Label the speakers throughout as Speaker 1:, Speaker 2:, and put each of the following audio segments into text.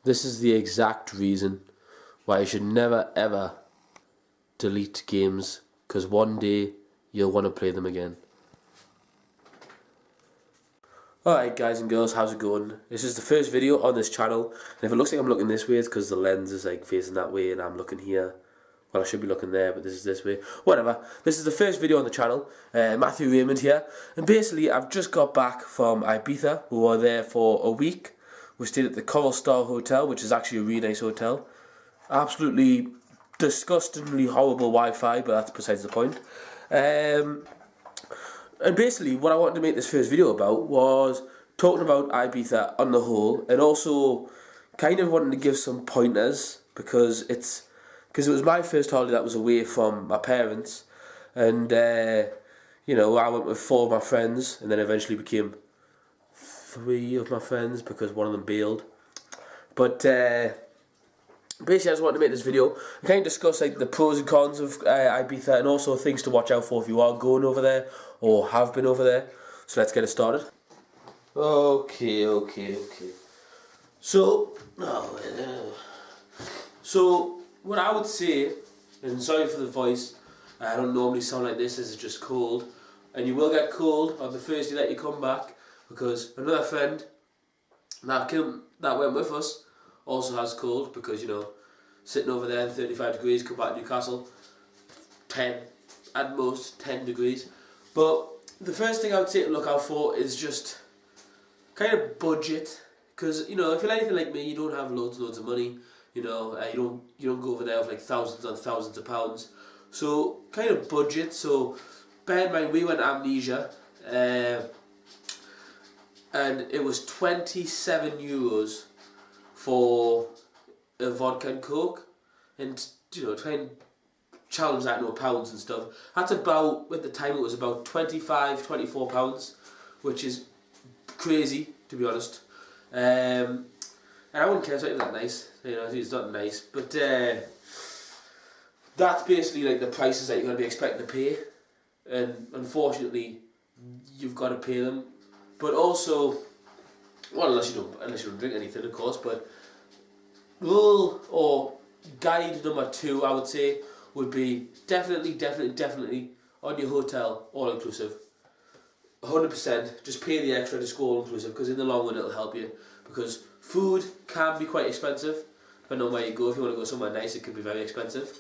Speaker 1: This is the exact reason why you should never ever delete games, because one day you'll want to play them again. Alright guys and girls, how's it going? This is the first video on this channel, and if it looks like I'm looking this way, it's because the lens is like facing that way and I'm looking here. Well, I should be looking there, but this is this way. Whatever. This is the first video on the channel. Matthew Raymond here. And basically, I've just got back from Ibiza. We were there for a week. We stayed at the Coral Star Hotel, which is actually a really nice hotel. Absolutely disgustingly horrible Wi-Fi, but that's besides the point. And basically, what I wanted to make this first video about was talking about Ibiza on the whole, and also kind of wanting to give some pointers, because it was my first holiday that was away from my parents, and you know, I went with 4 of my friends, and then eventually became 3 of my friends because one of them bailed. But basically, I just wanted to make this video and kind of discuss like the pros and cons of Ibiza, and also things to watch out for if you are going over there or have been over there. So let's get it started. Okay. So what I would say, and sorry for the voice, I don't normally sound like this, this is just cold, and you will get cold on the first day that you come back, because another friend that went with us also has cold, because, you know, sitting over there in 35 degrees, come back to Newcastle, 10, at most 10 degrees. But the first thing I would say to look out for is just kind of budget, because, you know, if you're anything like me, you don't have loads of money. You know, you don't go over there with like thousands and thousands of pounds. So kind of budget. So bear in mind, we went to Amnesia, and it was €27 for a vodka and coke, and you know, try and challenge that into pounds and stuff. That's about, at the time it was about £24, which is crazy, to be honest. And I wouldn't care if it was that nice, you know, it's not nice, but that's basically like the prices that you're going to be expecting to pay, and unfortunately you've got to pay them. But also, well, unless you don't drink anything, of course, but rule or guide number 2, I would say, would be definitely on your hotel, all inclusive. 100%, just pay the extra to go all inclusive, because in the long run it'll help you, because food can be quite expensive depending on where you go. If you want to go somewhere nice, it can be very expensive.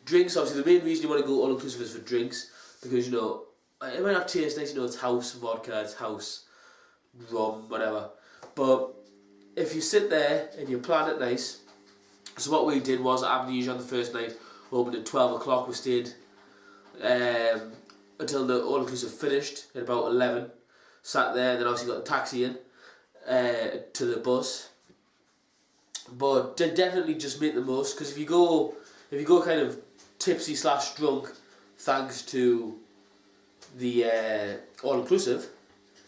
Speaker 1: Drinks, obviously the main reason you want to go all inclusive is for drinks, because, you know, it might not taste nice, you know, it's house vodka, it's house rum, whatever, but if you sit there and you plan it nice. So what we did was, Amnesia on the first night opened at 12 o'clock, we stayed until the all-inclusive finished at about 11, sat there, and then obviously got a taxi in to the bus. But definitely just make the most, because if you go kind of tipsy / drunk, thanks to the all-inclusive,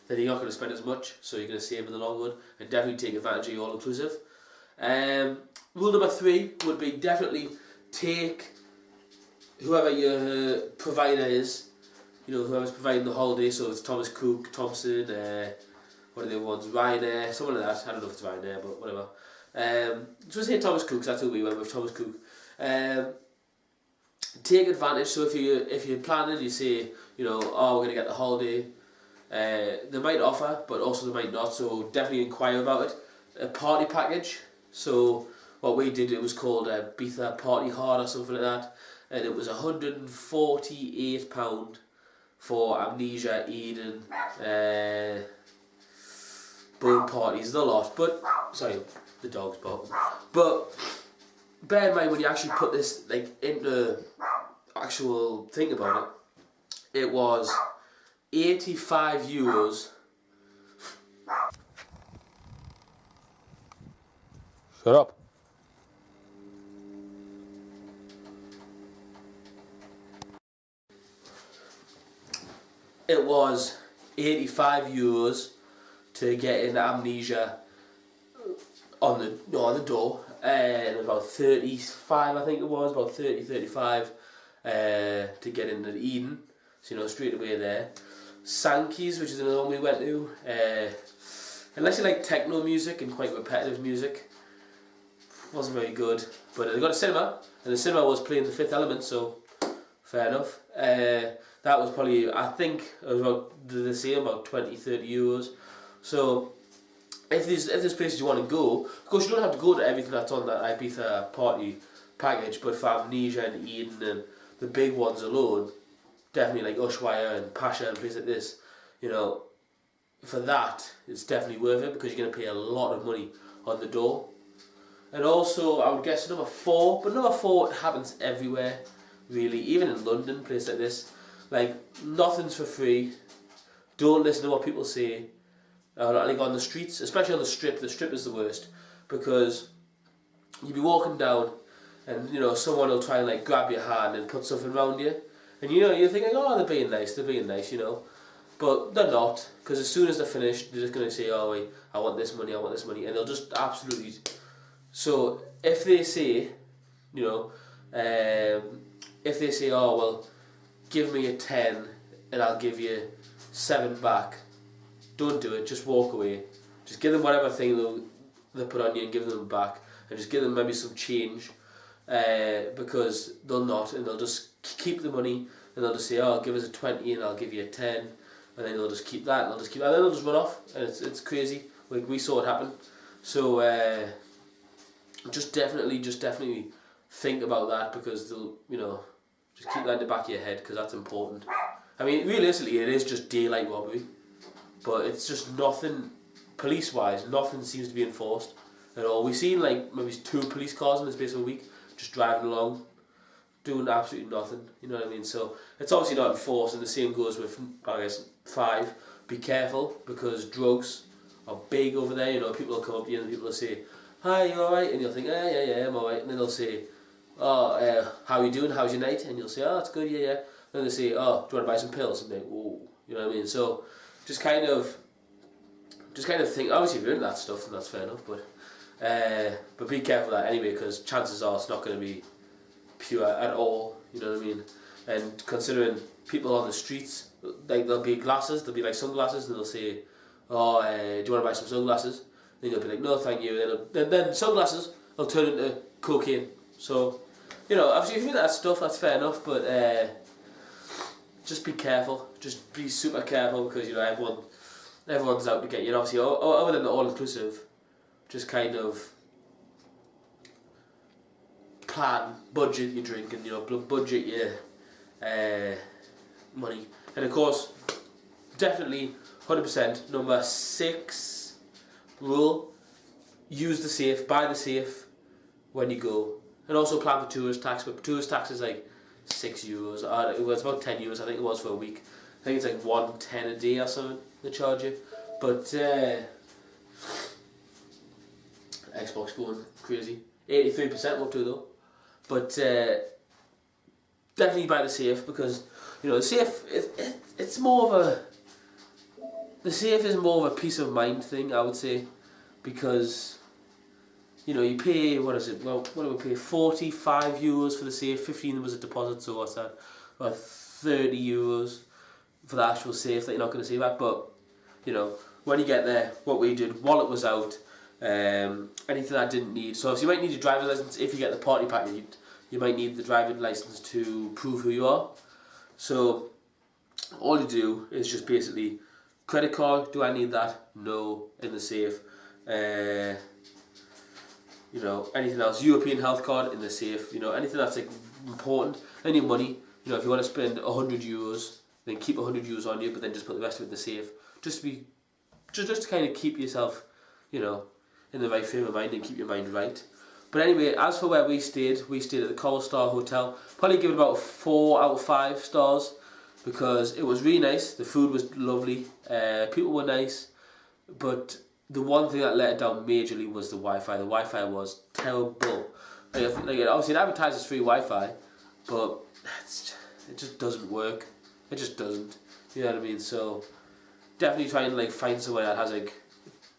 Speaker 1: then you're not going to spend as much, so you're going to save in the long run, and definitely take advantage of your all-inclusive. Rule number 3 would be definitely take whoever your provider is, you know, whoever's providing the holiday, so it's Thomas Cook, Thompson, what are the other ones, Ryanair, something like that. I don't know if it's Ryanair, but whatever. So let's say Thomas Cook, that's who we went with, Thomas Cook. Take advantage, so if you're planning, you say, you know, oh, we're going to get the holiday, they might offer, but also they might not, so definitely inquire about it. A party package, so what we did, it was called Ibiza Party Hard or something like that, and it was £148 for Amnesia, Eden, boat parties, the lot. But sorry, the dog's barking. But bear in mind, when you actually put this like into actual thing about it, it was €85. Shut up. It was €85 to get in Amnesia on the door, and about 35, I think it was, about 35 to get into Eden, so, you know, straight away there. Sankey's, which is another one we went to, unless you like techno music and quite repetitive music, wasn't very good. But they got a cinema, and the cinema was playing The Fifth Element, so fair enough. That was probably, I think, it was about the same, about 20-30 euros. So if there's places you want to go, of course you don't have to go to everything that's on that Ibiza party package, but for Amnesia and Eden and the big ones alone, definitely like Ushuaia and Pasha and places like this, you know, for that it's definitely worth it because you're going to pay a lot of money on the door. And also I would guess number 4, but number 4 happens everywhere really, even in London, places like this. Like, nothing's for free. Don't listen to what people say. Like on the streets, especially on the strip is the worst, because you'll be walking down and, you know, someone will try and like grab your hand and put something around you, and you know, you're thinking, oh, they're being nice, you know, but they're not, because as soon as they're finished, they're just going to say, oh wait, I want this money, and they'll just absolutely. So if they say, you know, if they say, oh well, give me a 10 and I'll give you 7 back, don't do it, just walk away. Just give them whatever thing they'll put on you and give them back, and just give them maybe some change, because they'll not, and they'll just keep the money, and they'll just say, oh, give us a 20 and I'll give you a 10, and then they'll just keep that, and they'll just keep that, and then they'll just run off, and it's crazy. Like, we saw it happen. So just definitely think about that, because they'll, you know, just keep that in the back of your head, because that's important. I mean, realistically, it is just daylight robbery, but it's just nothing, police-wise, nothing seems to be enforced at all. We've seen like maybe 2 police cars in the space of a week, just driving along, doing absolutely nothing, you know what I mean? So it's obviously not enforced, and the same goes with, I guess, 5. Be careful, because drugs are big over there. You know, people will come up to you and people will say, hi, you alright? And you'll think, yeah, I'm alright. And then they'll say, oh, how are you doing? How's your night? And you'll say, oh, it's good, yeah. Then they say, oh, do you want to buy some pills? And they're like, whoa, you know what I mean? So just kind of think, obviously if you're into that stuff, then that's fair enough, but be careful of that anyway, because chances are it's not going to be pure at all, you know what I mean? And considering people on the streets, like, there'll be like sunglasses, and they'll say, oh, do you want to buy some sunglasses? Then you'll be like, no thank you, then sunglasses will turn into cocaine. So, you know, obviously if you're into that stuff, that's fair enough, but just be careful, just be super careful, because, you know, everyone's out to get you. And obviously, other than the all-inclusive, just kind of budget your drink, and, you know, budget your money. And of course, definitely 100% number 6 rule: use the safe, buy the safe when you go, and also plan for tourist tax. But tourist tax is like €6. It was about €10, I think it was, for a week. I think it's like $110 a day or something they charge you. But Xbox going crazy. 83% up to though. But definitely buy the safe, because, you know, the safe it's more of a, the safe is more of a peace of mind thing, I would say, because, you know, you pay, what is it? Well, what do we pay? €45 for the safe. 15 was a deposit, so what's that? About €30 for the actual safe that you're not going to see back. But, you know, when you get there, what we did, wallet was out, anything I didn't need. So you might need your driver's license. If you get the party pack, you might need the driving license to prove who you are. So all you do is just basically, credit card, do I need that? No, in the safe. You know, anything else, European health card, in the safe. You know, anything that's like important. Then your money, you know, if you want to spend €100, then keep €100 on you, but then just put the rest of it in the safe. Just to kind of keep yourself, you know, in the right frame of mind and keep your mind right. But anyway, as for where we stayed at the Coral Star Hotel. Probably give it about 4 out of 5 stars, because it was really nice. The food was lovely. People were nice, but the one thing that let it down majorly was the Wi-Fi. The Wi-Fi was terrible. Like obviously it advertises free Wi-Fi, but it just doesn't work. It just doesn't. You know what I mean? So definitely try and like find somewhere that has like,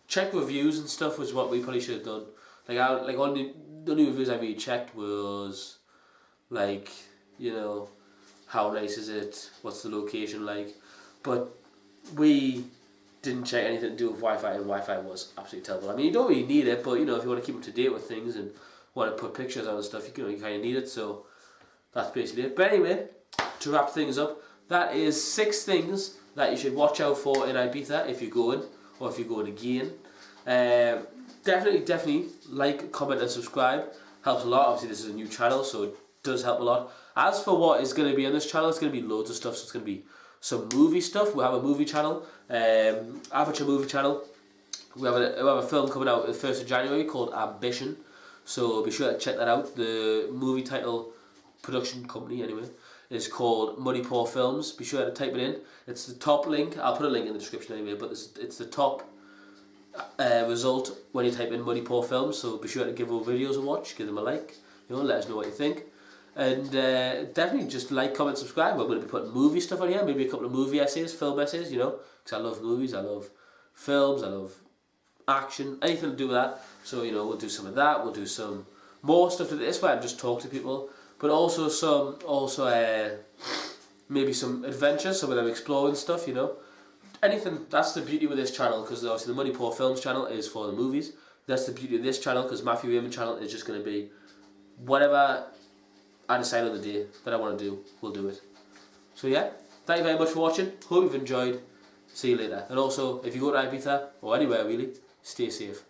Speaker 1: check reviews and stuff, was what we probably should have done. Like the only reviews I really checked was like, you know, how nice is it? What's the location like? But we didn't check anything to do with Wi-Fi, and Wi-Fi was absolutely terrible. I mean, you don't really need it, but you know, if you want to keep up to date with things and want to put pictures on and stuff, you kind of need it. So that's basically it. But anyway, to wrap things up, that is 6 things that you should watch out for in Ibiza if you're going, or if you're going again. Definitely like, comment and subscribe. Helps a lot. Obviously this is a new channel, so it does help a lot. As for what is going to be on this channel, it's going to be loads of stuff. So it's going to be some movie stuff. We'll have a movie channel, amateur movie channel. We have a film coming out the 1st of January called Ambition, so be sure to check that out. The movie title, production company anyway, is called Muddy Paw Films. Be sure to type it in. It's the top link. I'll put a link in the description anyway, but it's the top result when you type in Muddy Paw Films. So be sure to give our videos a watch, give them a like, you know, let us know what you think. And definitely just like, comment, subscribe. We're going to be putting movie stuff on here, maybe a couple of movie essays, film essays, you know, because I love movies, I love films, I love action, anything to do with that. So, you know, we'll do some of that, we'll do some more stuff to this way and just talk to people, but also maybe some adventures, some of them exploring stuff, you know. Anything. That's the beauty with this channel, because obviously the Muddy Paw Films channel is for the movies. That's the beauty of this channel, because Matthew Raymond channel is just going to be whatever I decide on the day that I want to do, we'll do it. So yeah, thank you very much for watching. Hope you've enjoyed. See you later. And also, if you go to Ibiza, or anywhere really, stay safe.